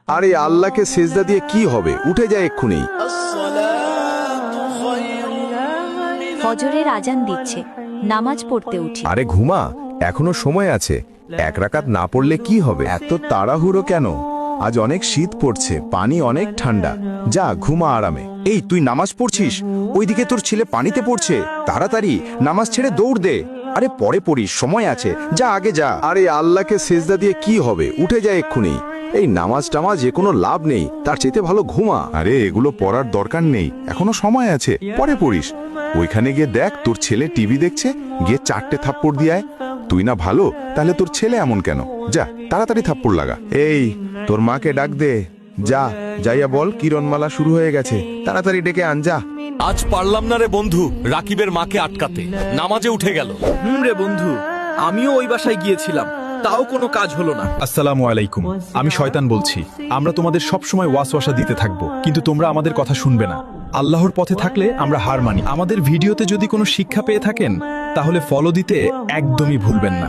আরে আল্লাহকে সেজদা দিয়ে কি হবে, উঠে যায় এক্ষুনি। ফজরের আজান দিচ্ছে, নামাজ পড়তে উঠি। আরে ঘুমা, এখনো সময় আছে। এক রাকাত না পড়লে কি হবে? এত তাড়াহুড়ো কেন? আজ অনেক শীত পড়ছে, পানি অনেক ঠান্ডা। যা ঘুমা আরামে। এই তুই নামাজ পড়ছিস, ওইদিকে তোর ছেলে পানিতে পড়ছে। তাড়াতাড়ি নামাজ ছেড়ে দৌড় দে। আরে পরে পড়িস, সময় আছে, যা আগে যা। আরে আল্লাহকে সেজদা দিয়ে কি হবে, উঠে যায় এক্ষুনি। এই নামাজ টামাজ যে কোনো লাভ নেই, তার চেয়ে ভালো ঘুমা। আরে এগুলো পড়ার দরকার নেই, এখনো সময় আছে, পরে পড়িস। ওইখানে গিয়ে দেখ তোর ছেলে টিভি দেখছে, গিয়ে 4টে থাপ্পড় দিয়ে আয়। তুই না ভালো, তাহলে তোর ছেলে এমন কেন? যা তাড়াতাড়ি থাপ্পড় লাগা। এই তোর মাকে ডাক দে, যা যাইয়া বল কিরণমালা শুরু হয়ে গেছে, তাড়াতাড়ি ডেকে আন যা। আজ পারলাম না রে বন্ধু রাকিবের মাকে আটকাতে, নামাজে উঠে গেল। রে বন্ধু, আমিও ওই বাসায় গিয়েছিলাম, তাও কোনো কাজ হলো না। আসসালামু আলাইকুম, আমি শয়তান বলছি। আমরা তোমাদের সবসময় ওয়াসওয়াসা দিতে থাকবো, কিন্তু তোমরা আমাদের কথা শুনবে না। আল্লাহর পথে থাকলে আমরা হার মানি। আমাদের ভিডিওতে যদি কোনো শিক্ষা পেয়ে থাকেন, তাহলে ফলো দিতে একদমই ভুলবেন না।